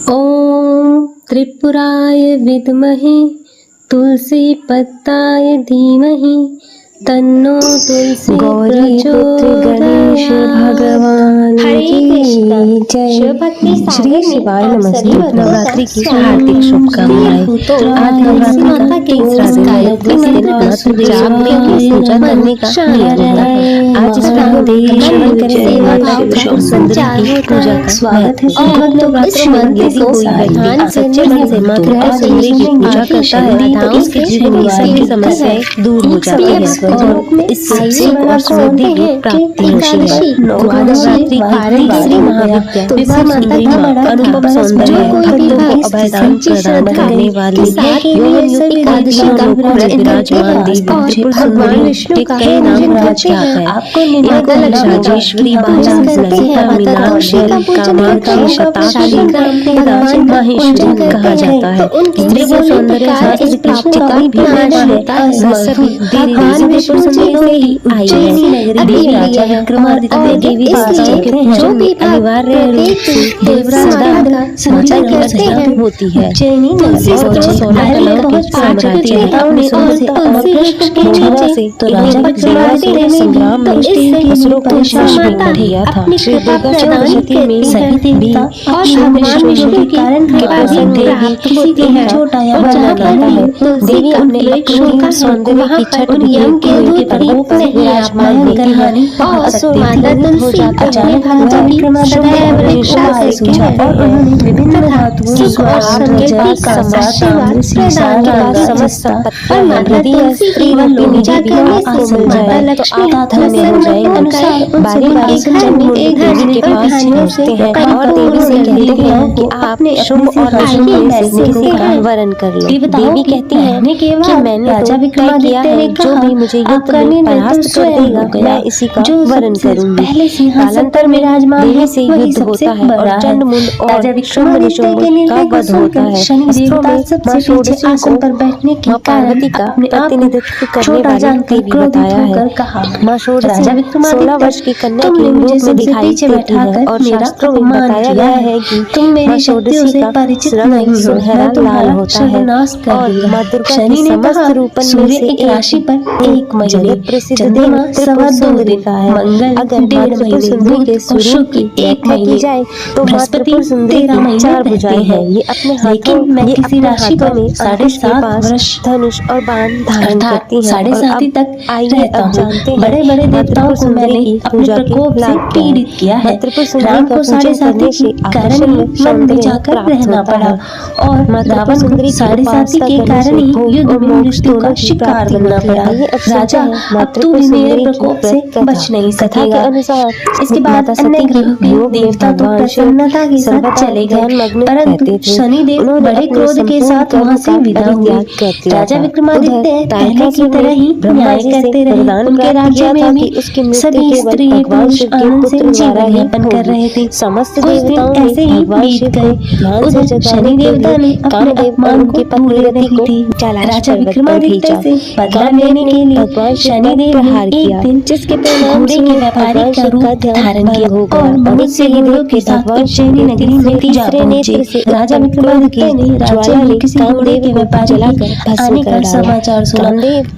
ॐ त्रिपुराय विद्महे तुलसीपत्राय धीमहि तन्नो तुलसी गौरीपुत्र गणेश भगवान की जय। श्री शिवाय नमस्ते। नवरात्रि की हार्दिक शुभकामनाएं। आज नवरात्रि का तीसरा दिन है। इस दिन जागरण की पूजा करने का नियम है। आज इस श्रवण करेंगे सुंदरी की पूजा का स्वागत है। और नवरात्र मंदिर को सच्चे मन से मात्र सुंदरी की पूजा करता है तो इसके जीवन में सभी समस्याएं दूर हो जाती है और इससे सुख और समृद्धि की प्राप्ति होती है। नवरात्रि की तीसरी महाविद्या सुंदरी मां अनुपम सौंदर्य भक्तों को अभयदान प्रदान करने वाली एकादशी का विराजमान देवी त्रिपुर सुंदरी के कई नाम प्रख्यात है। इनको राजेश्वरी, ललिता, मीनाक्षी, कामाक्षी, शताक्षी, माहेश्वरी कहा जाता है। स्त्री का सौंदर्य शास्त्र की चिकाई भी है। सभी देवी से ही आई है। देवी राजा विक्रमादित्य देवी देवताओं के पूजन में अनिवार्य रूप से देवराज समाचार करते हैं होती है। और 16 कलाओं के साम्राज्य है। अपने से तो राजा विक्रमादित्य संग्राम में असुरों को वश में कर लिया था। श्री दुर्गा चतुर्थी में सभी देवता और भगवान विष्णु के कारण के प्रसन्न देवी होती है। छोटा या बड़ा जाता है। देवी अपने लक्ष्मी का सौंदर्य की छठ के प्रकोप में विराजमान होती है और असुर माता हो जाता है। अचानक राजा विक्रमादित्य वृक्षों से सूझा और उन्होंने विभिन्न धातुओं और संकेत का आशीर्वाद प्रदान किया। समस्त और माता तुलसी की पूजा करने से माता लक्ष्मी धन्य हो जाएगी। बारी-बारी से एक देवी के पास पहुंचते हैं और देवी से कहते हैं कि आप शुभ और अशुभ में से वरण कर लो। देवी कहती है कि मैंने राजा विक्रमादित्य ने जो भी मुझे युद्ध में परास्त कर देगा मैं इसी का वरण करूंगी। कालांतर में देवी से युद्ध होता है और चंडमुंड और शुंभ का वध होता है। अस्त्रों में मां षोडशी आसन पर बैठने के पार्वती का प्रतिनिधित्व करने वाली देवी बताया है। मां षोडशी 16 वर्ष की कन्या के रूप में दिखाई देती है और शास्त्रों में बताया गया है कि मां षोडशी का रंग सुनहरा लाल होता है और मां दुर्गा की समस्त रूपन में से एक राशि पर एक महीने प्रसिद्ध देव त्रिपुर सुंदरी का है। अगर मां त्रिपुर सुंदरी के सूर्य की एक की जाए तो मां त्रिपुर सुंदरी की 4 भुजाएं हैं। ये अपने हाथों में किसी राशि पर 7.5 वर्ष धनुष और बाण धारण करती है। 7.5 तक आइए अब जानते हैं बड़े-बड़े देवताओं को मैंने अपने प्रकोप से पीड़ित किया है। त्रिपुर सुंदरी को 7.5 के कारण मन में जाकर रहना पड़ा और रावण सुंदरी 7.5 के कारण ही युद्ध में मृत्यु का शिकार बनना पड़ा। राजा अब तू भी मेरे प्रकोप से बच नहीं सकेगा। इसके बाद अन्य ग्रहों के देवता तो प्रसन्नता के साथ चले गए परंतु शनिदेव बड़े क्रोध के साथ वहां से विदा हुए। राजा विक्रमादित्य पहले की तरह ही न्याय करते रहे। उनके राज्य में भी सभी स्त्री पुरुष आनंद से जीवन यापन कर रहे थे। समस्त देवताओं ऐसे ही बीत गए। उधर शनि देवता ने अपने अपमान को पूर्ण करने के लिए राजा विक्रमादित्य से बदला लेने के लिए शनिदेव ने एक दिन जिसके परिणाम से व्यापारी का रूप धारण किया और बहुत से घोड़ों के साथ उज्जैनी नगरी में जा पहुंचे। राजा विक्रमादित्य ने राज्य में किसी घोड़े के व्यापारी के आने का समाचार सुना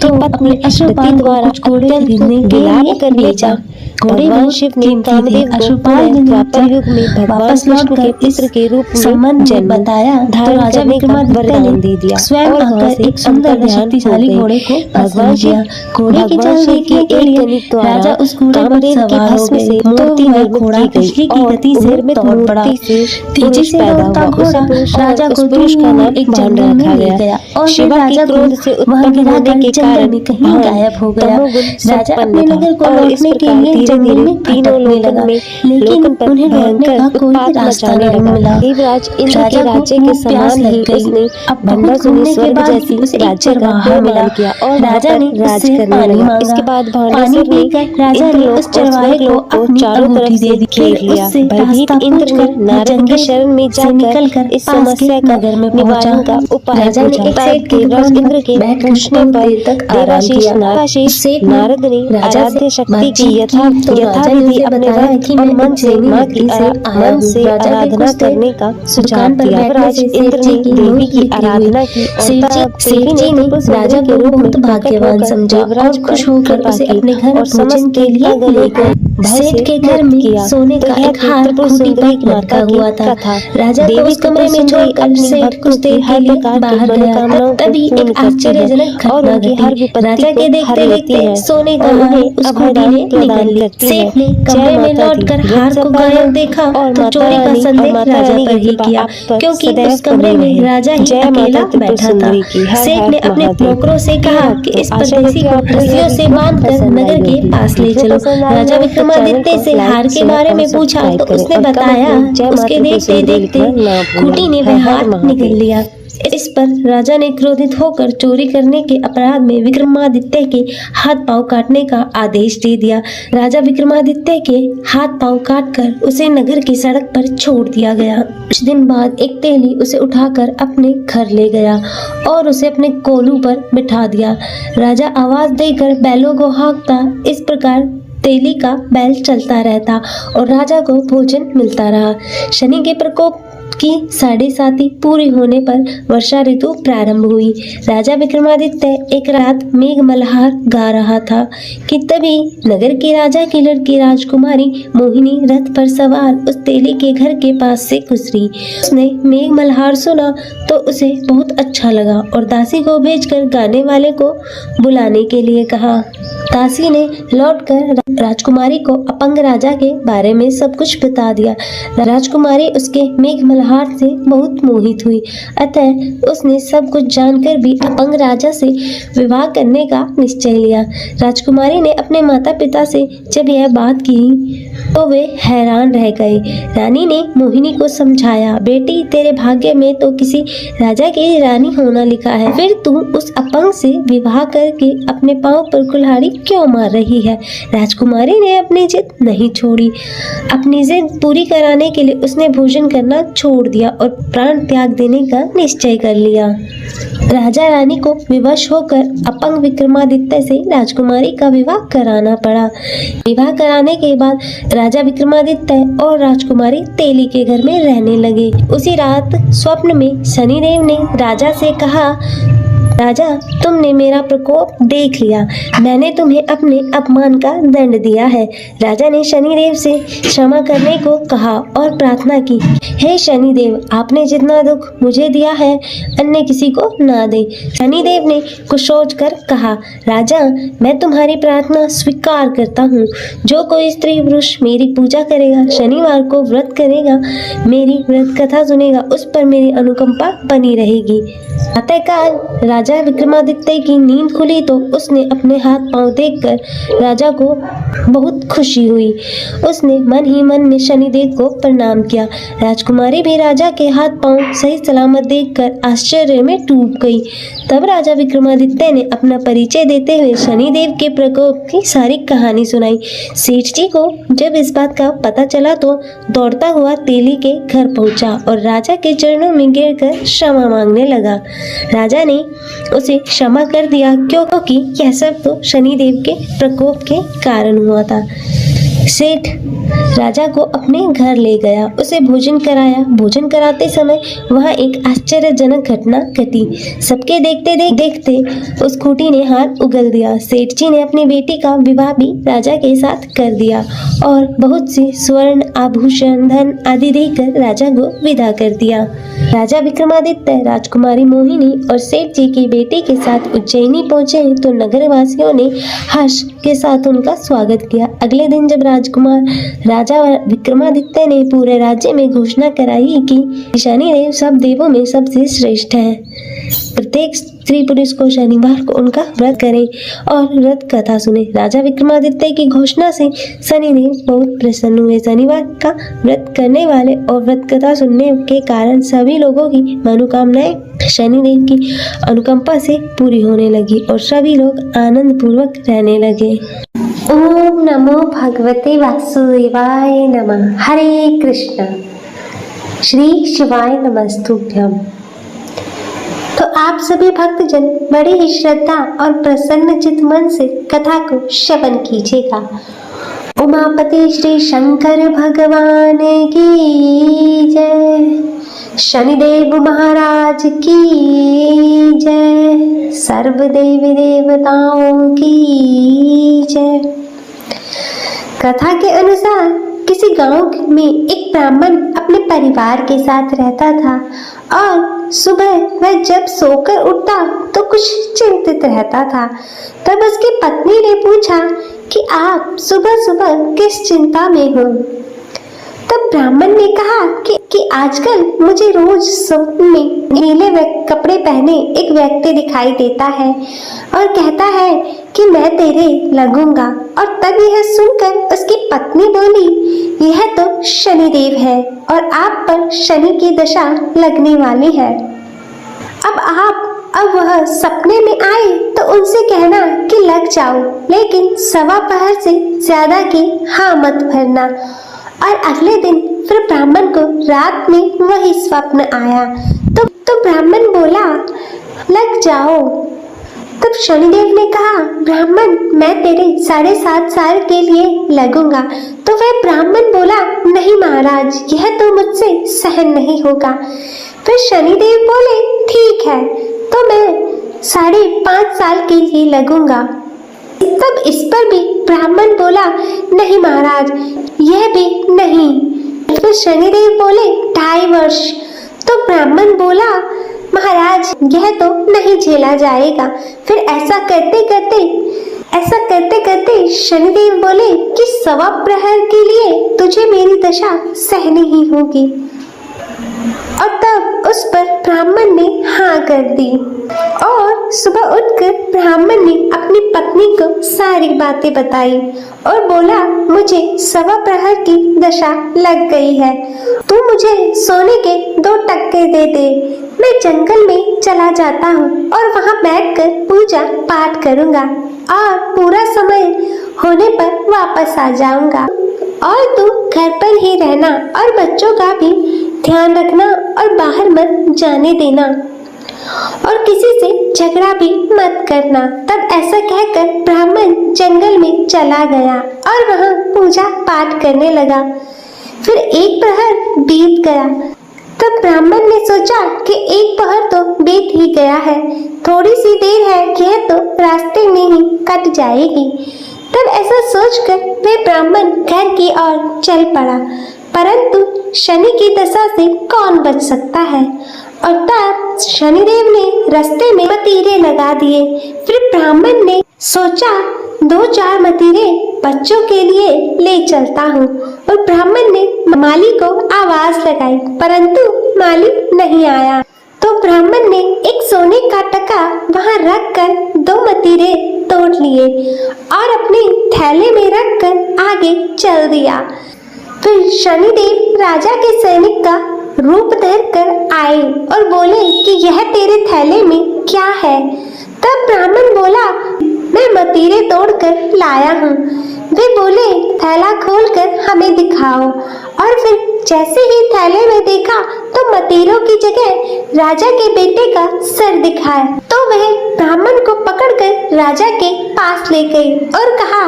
तो अपने अश्वपाल द्वारा घोड़े खरीदने के लिए कर भेजा। भगवान शिव ने कामदेव अश्वपाल द्वापर युग में भगवान विष्णु के पुत्र के रूप में जन्म बताया तो राजा विक्रमादित्य ने दे दिया स्वयं आकर एक सुंदर शक्तिशाली घोड़े को भगवान शिव घोड़े की चलने के लिए राजा उस घोड़े पर सवार हो गए। मूर्ति में घोड़ा बिजली की गति से तोड़ पड़ा। तेजी से दौड़ता घोड़ा राजा को पुरुष का नाम एक जंगल में ले गया और शिव राजा क्रोध से वहां गिरा कर जंगल में कहीं गायब हो गया। राजा अपने नगर को लौटने के लिए जंगल में तीनों लगा लेकिन उन्हें लौटने का कोई रास्ता नहीं मिला। देवराज इंद्र के राज्य के समान ही उसने भंडार सुनी स्वर्ग जैसी उस राज्य का मिला किया और राजा ने राज करने लगा। इसके बाद पानी पीकर राजा ने उस चरवाहे को अपनी चारों तरफ से घेर लिया। भयभीत इंद्र ने नारद की शरण में जाकर इस समस्या का निवारण का उपाय पूछा। देवराज इंद्र के पूछने पर देवाशीष नारद ने आराध्य शक्ति की यथार्थ तो राजा ने उसे बताया कि मैं मन से उज्जैनी माँ नगरी की से आया हूँ। राजा ने आराधना कुछ देर करने का सुझाव दुकान पर दिया। बैठने राज से इंद्र ने सेठ जी देवी की नोट आराधना की और सेठ जी ने राजा को बहुत भाग्यवान समझा और खुश होकर उसे अपने घर भोजन के लिए ले गए। सेठ के घर में सोने का एक हार खूंटी पर लटका हुआ था। राजा को उस कमरे में छोड़कर सेठ कुछ देर के लिए बाहर गया। तभी एक आश्चर्यजनक घटना घटी। राजा के देखते देखते सोने का हार उस खूंटी ने निगल लिया। सेठ ने कमरे में लौटकर हार को गायब देखा तो चोरी का संदेह राजा पर ही किया, क्योंकि उस कमरे में राजा ही अकेला बैठा था। सेठ ने अपने नौकरों से कहा कि इस परदेसी को रस्सियों से बांधकर नगर के पास ले चलो। राजा विक्रमादित्य से हार के बारे में पूछा तो उसने बताया उसके देखते देखते खूंटी ने वह हार निगल लिया। इस पर राजा ने क्रोधित होकर चोरी करने के अपराध में विक्रमादित्य के हाथ पांव काटने का आदेश दे दिया। राजा विक्रमादित्य के हाथ पांव काटकर उसे नगर की सड़क पर छोड़ दिया गया। कुछ दिन बाद एक तेली उसे उठाकर अपने घर ले गया और उसे अपने कोलू पर बिठा दिया। राजा आवाज देकर बैलों को हाँकता। इस प्रकार तेली का बैल चलता रहता और राजा को भोजन मिलता रहा। शनि के प्रकोप की 7.5 पूरी होने पर वर्षा ऋतु प्रारंभ हुई। राजा विक्रमादित्य एक रात मेघ मल्हार गा रहा था कि तभी नगर के राजा की लड़की राजकुमारी मोहिनी रथ पर सवार उस तेली के घर के पास से गुजरी। उसने मेघ मल्हार सुना तो उसे बहुत अच्छा लगा और दासी को भेजकर गाने वाले को बुलाने के लिए कहा। दासी ने लौटकर राजकुमारी को अपंग राजा के बारे में सब कुछ बता दिया। राजकुमारी उसके मेघ मल्हार से बहुत मोहित हुई, अतः उसने सब कुछ जानकर भी अपंग राजा से विवाह करने का निश्चय लिया। राजकुमारी ने अपने माता पिता से जब यह बात की तो वे हैरान रह गए। रानी ने मोहिनी को समझाया, बेटी तेरे भाग्य में तो किसी राजा की रानी होना लिखा है, फिर तू उस अपंग से विवाह करके अपने पांव पर कुल्हाड़ी क्यों मार रही है। राजकुमारी ने अपनी जिद नहीं छोड़ी। अपनी जिद पूरी कराने के लिए उसने भोजन करना छोड़ दिया और प्राण त्याग देने का निश्चय कर लिया। राजा रानी को विवश होकर अपंग विक्रमादित्य से राजकुमारी का विवाह कराना पड़ा। विवाह कराने के बाद राजा विक्रमादित्य और राजकुमारी तेली के घर में रहने लगे। उसी रात स्वप्न में शनिदेव ने राजा से कहा, राजा तुमने मेरा प्रकोप देख लिया, मैंने तुम्हें अपने अपमान का दंड दिया है। राजा ने शनिदेव से क्षमा करने को कहा और प्रार्थना की, हे शनिदेव आपने जितना दुख मुझे दिया है अन्य किसी को ना दे। शनिदेव ने कुछ सोचकर कहा, राजा मैं तुम्हारी प्रार्थना स्वीकार करता हूँ। जो कोई स्त्री पुरुष मेरी पूजा करेगा, शनिवार को व्रत करेगा, मेरी व्रत कथा सुनेगा, उस पर मेरी अनुकंपा बनी रहेगी। प्रातःकाल राजा विक्रमादित्य की नींद खुली तो उसने अपने हाथ पांव देखकर राजा को बहुत खुशी हुई। उसने मन ही मन में शनिदेव को प्रणाम किया। राजकुमारी भी राजा के हाथ पांव सही सलामत देखकर आश्चर्य में डूब गई। तब राजा विक्रमादित्य ने अपना परिचय देते हुए शनिदेव के प्रकोप की सारी कहानी सुनाई। सेठ जी को जब इस बात का पता चला तो दौड़ता हुआ तेली के घर पहुंचा और राजा के चरणों में गिरकर क्षमा मांगने लगा। राजा ने उसे क्षमा कर दिया क्योंकि यह सब तो शनिदेव के प्रकोप के कारण हुआ था। सेठ राजा को अपने घर ले गया, उसे भोजन कराया। भोजन कराते समय वहाँ एक आश्चर्यजनक घटना घटी। सबके देखते देखते उस खूंटी ने हाथ उगल दिया। सेठ जी ने अपनी बेटी का विवाह भी राजा के साथ कर दिया और बहुत से स्वर्ण आभूषण धन आदि देकर राजा को विदा कर दिया। राजा विक्रमादित्य राजकुमारी मोहिनी और सेठ जी की बेटी के साथ उज्जैनी पहुंचे तो नगरवासियों ने हर्ष के साथ उनका स्वागत किया। अगले दिन जब राजकुमार राजा विक्रमादित्य ने पूरे राज्य में घोषणा कराई कि शनिदेव सब देवों में सबसे श्रेष्ठ है, प्रत्येक स्त्री पुरुष को शनिवार को उनका व्रत करें और व्रत कथा सुने। राजा विक्रमादित्य की घोषणा से शनिदेव बहुत प्रसन्न हुए। शनिवार का व्रत करने वाले और व्रत कथा सुनने के कारण सभी लोगों की मनोकामनाएं शनिदेव की अनुकंपा से पूरी होने लगी और सभी लोग आनंद पूर्वक रहने लगे। ओम नमो भगवते वासुदेवाय नमः। हरे कृष्ण। श्री शिवाय नमस्तुभ्यम। तो आप सभी भक्तजन बड़ी ही श्रद्धा और प्रसन्न चित मन से कथा को श्रवण कीजिएगा। उमापति श्री शंकर भगवान की जय, शनिदेव महाराज की जय, सर्व देवी देवताओं की जय। कथा के अनुसार किसी गांव में एक ब्राह्मण अपने परिवार के साथ रहता था और सुबह वह जब सोकर उठता तो कुछ चिंतित रहता था। तब उसकी पत्नी ने पूछा कि आप सुबह सुबह किस चिंता में हो? तब ब्राह्मण ने कहा कि आजकल मुझे रोज स्वप्न में नीले कपड़े पहने एक व्यक्ति दिखाई देता है और कहता है कि मैं तेरे लगूंगा। और तब यह सुनकर उसकी पत्नी बोली, यह तो शनिदेव है और आप पर शनि की दशा लगने वाली है। अब वह सपने में आए तो उनसे कहना कि लग जाओ, लेकिन सवा पहर से ज्यादा की हाँ मत भरना। और अगले दिन फिर ब्राह्मण को रात में वही स्वप्न आया तो ब्राह्मण बोला, लग जाओ। तब शनिदेव ने कहा, ब्राह्मण मैं तेरे 7.5 साल के लिए लगूंगा। तो वह ब्राह्मण बोला, नहीं महाराज, यह तो मुझसे सहन नहीं होगा। फिर शनिदेव बोले, ठीक है तो मैं 5.5 साल के लिए लगूंगा। तब इस पर भी ब्राह्मण बोला, नहीं महाराज, यह भी नहीं। फिर शनिदेव बोले, 2.5 वर्ष। तो ब्राह्मण बोला, महाराज यह तो नहीं झेला जाएगा। फिर ऐसा करते करते शनिदेव बोले कि सवा प्रहर के लिए तुझे मेरी दशा सहनी ही होगी। और तब उस पर ब्राह्मण ने हाँ कर दी। और सुबह उठकर ब्राह्मण ने अपनी पत्नी को सारी बातें बताई और बोला, मुझे सवा प्रहर की दशा लग गई है, तू मुझे सोने के 2 टक्के दे दे। मैं जंगल में चला जाता हूँ और वहाँ बैठकर पूजा पाठ करूँगा और पूरा समय होने पर वापस आ जाऊँगा। और तू घर पर ही रहना और बच्चों का भी ध्यान रखना और बाहर मत जाने देना और किसी से झगड़ा भी मत करना। तब ऐसा कहकर ब्राह्मण जंगल में चला गया और वहाँ पूजा पाठ करने लगा। फिर 1 प्रहर बीत गया। तब ब्राह्मण ने सोचा कि 1 प्रहर तो बीत ही गया है, थोड़ी सी देर है, यह तो रास्ते में ही कट जाएगी। तब ऐसा सोचकर वह ब्राह्मण घर की ओर चल पड़ा, परंतु शनि की दशा से कौन बच सकता है। और तब शनिदेव ने रास्ते में मतीरे लगा दिए। फिर ब्राह्मण ने सोचा 2-4 मतीरे बच्चों के लिए ले चलता हूँ। और ब्राह्मण ने माली को आवाज लगाई, परंतु माली नहीं आया। तो ब्राह्मण ने एक सोने का टका वहाँ रखकर 2 मतीरे तोड़ लिए और अपने थैले में रखकर आगे चल दिया। फिर शनिदेव राजा के सैनिक का रूप धर कर आए और बोले कि यह तेरे थैले में क्या है? तब ब्राह्मण बोला, मैं मतीरे तोड़कर लाया हूँ। वे बोले, थैला खोलकर हमें दिखाओ। और फिर जैसे ही थैले में देखा तो मतीरों की जगह राजा के बेटे का सर दिखाया। तो वह ब्राह्मण को पकड़कर राजा के पास ले गई और कहा,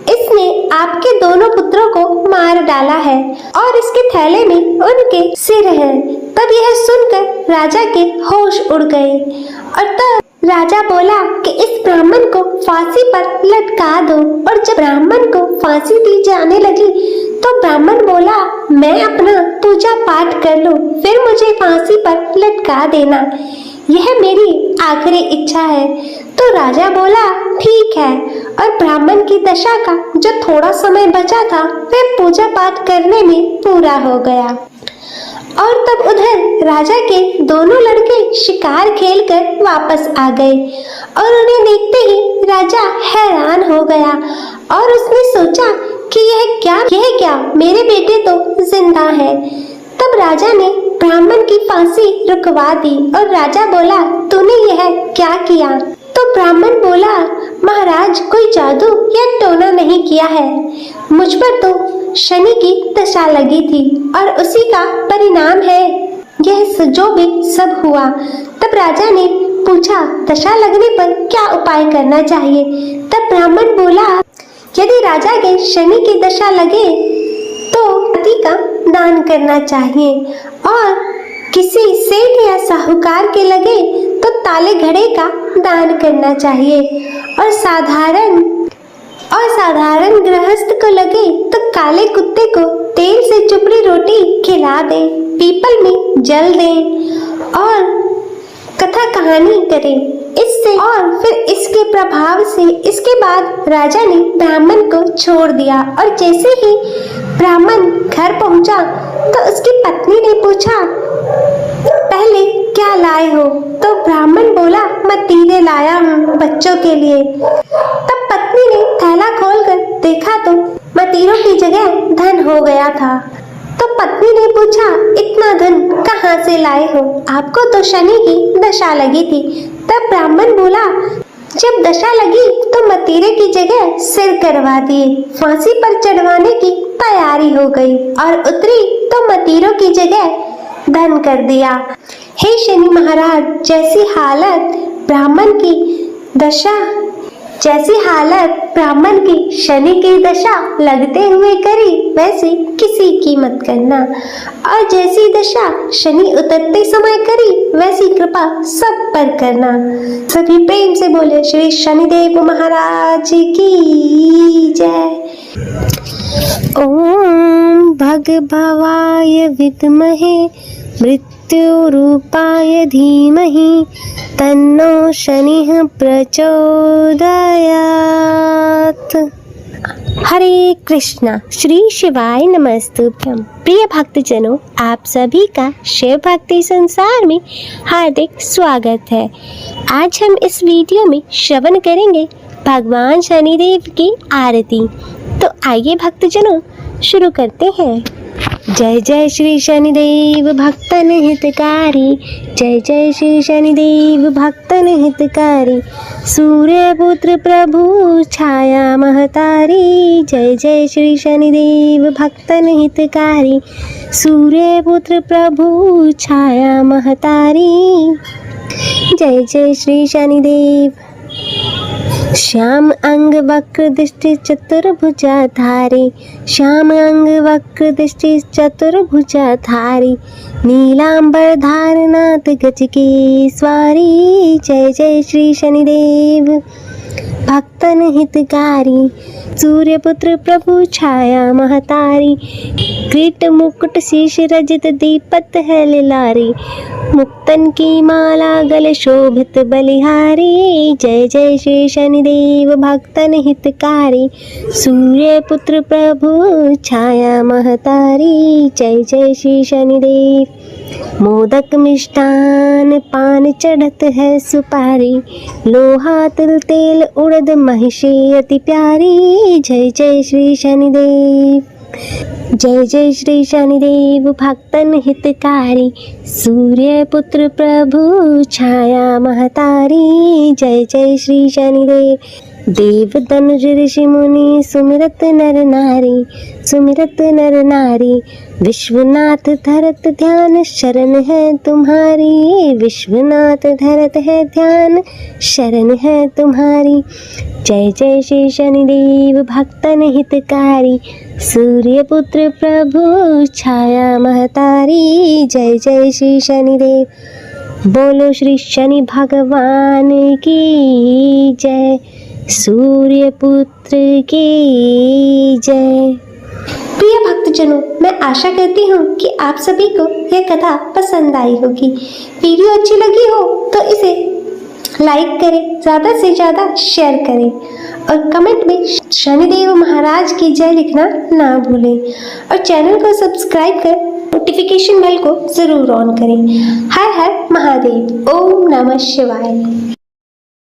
इसने आपके दोनों पुत्रों को मार डाला है और इसके थैले में उनके सिर है। तब यह सुनकर राजा के होश उड़ गए और तब राजा बोला कि इस ब्राह्मण को फांसी पर लटका दो। और जब ब्राह्मण को फांसी दी जाने लगी तो ब्राह्मण बोला, मैं अपना पूजा पाठ कर लूं, फिर मुझे फांसी पर लटका देना, यह मेरी आखिरी इच्छा है। तो राजा बोला, ठीक है। और ब्राह्मण की दशा का जो थोड़ा समय बचा था वह पूजा पाठ करने में पूरा हो गया। और तब उधर राजा के दोनों लड़के शिकार खेलकर वापस आ गए और उन्हें देखते ही राजा हैरान हो गया और उसने सोचा कि यह क्या मेरे बेटे तो जिंदा है। तब राजा ने ब्राह्मण की फांसी रुकवा दी और राजा बोला, तूने यह क्या किया? तो ब्राह्मण बोला, महाराज कोई जादू या टोना नहीं किया है, मुझ पर तो शनि की दशा लगी थी और उसी का परिणाम है यह जो भी सब हुआ। तब राजा ने पूछा, दशा लगने पर क्या उपाय करना चाहिए? तब ब्राह्मण बोला यदि राजा के शनि की दशा लगे तो पति का दान करना चाहिए, और किसी सेठ या साहूकार के लगे तो ताले घड़े का दान करना चाहिए, और साधारण गृहस्थ को लगे तो काले कुत्ते को तेल से चुपड़ी रोटी खिला दें, पीपल में जल दें और कथा कहानी करें। इससे और फिर इसके प्रभाव से इसके बाद राजा ने ब्राह्मण को छोड़ दिया, और जैसे ही ब्राह्मण घर पहुंचा तो उसकी पत्नी ने पूछा, पहले क्या लाए हो? तो ब्राह्मण बोला, मतीरे लाया हूँ बच्चों के लिए। तब पत्नी ने थैला खोलकर देखा तो मतीरों की जगह धन हो गया था। तो पत्नी ने पूछा, इतना धन कहाँ से लाए हो? आपको तो शनि की दशा लगी थी। तब ब्राह्मण बोला, जब दशा लगी तो मतीरे की जगह सिर करवा दिए, फांसी पर चढ़वाने की तैयारी हो गई, और उतरी तो मतीरों की जगह धन कर दिया। हे शनि महाराज, जैसी हालत ब्राह्मण की शनि की दशा लगते हुए करी, वैसे किसी की मत करना, और जैसी दशा शनि उतरते समय करी, वैसी कृपा सब पर करना। सभी प्रेम से बोले श्री शनिदेव महाराज की जय। ओम भगभवाय विद्महे मृत्युरूपाय धीमहि तन्नो शनिः प्रचोदयात्। हरे कृष्णा, श्री शिवाय नमस्तुभ्यं। प्रिय भक्तजनों, आप सभी का शिव भक्ति संसार में हार्दिक स्वागत है। आज हम इस वीडियो में श्रवण करेंगे भगवान शनिदेव की आरती। तो आइए भक्तजनों शुरू करते हैं। जय जय श्री शनिदेव भक्तन हितकारी, जय जय श्री शनिदेव भक्तन हितकारी, सूर्यपुत्र प्रभु छाया महतारी, जय जय श्री शनिदेव भक्तन हितकारी, सूर्यपुत्र प्रभु छाया महतारी, जय जय श्री शनिदेव। श्याम अंग वक्र दृष्टि चतुर्भुजाधारी, श्याम अंग वक्र दृष्टि चतुर्भुजाधारी, नीलांबर धारनाथ गज की स्वारी, जय जय श्री शनिदेव भक्तन हितकारी, सूर्यपुत्र प्रभु छाया महतारी, किरीट मुकुट शीश रजत दीपत है लिलारी, मुक्तन की माला गल शोभित बलिहारी, जय जय श्री शनिदेव भक्तन हितकारी, सूर्यपुत्र प्रभु छाया महतारी, जय जय श्री शनिदेव। मोदक मिष्टान पान चढ़त है सुपारी, लोहा तिल तेल उड़द महिषी अति प्यारी, जय जय श्री शनिदेव। जय जय श्री शनिदेव भक्तन हितकारी, सूर्यपुत्र प्रभु छाया महतारी, जय जय श्री शनिदेव। देव धनुष ऋषि मुनि सुमिरत नर नारी, विश्वनाथ धरत ध्यान शरण है तुम्हारी, विश्वनाथ धरत है ध्यान शरण है तुम्हारी, जय जय श्री शनिदेव भक्तन हितकारी, सूर्यपुत्र प्रभु छाया महतारी, जय जय श्री शनिदेव। बोलो श्री शनि भगवान की जय, सूर्यपुत्र की जय। प्रिय भक्तजनों, मैं आशा करती हूँ कि आप सभी को यह कथा पसंद आई होगी। वीडियो अच्छी लगी हो तो इसे लाइक करें, ज़्यादा से ज़्यादा शेयर करें, और कमेंट में शनिदेव महाराज की जय लिखना ना भूलें, और चैनल को सब्सक्राइब कर नोटिफिकेशन बेल को ज़रूर ऑन करें। हर हर महादेव। ओम नमः शिवाय।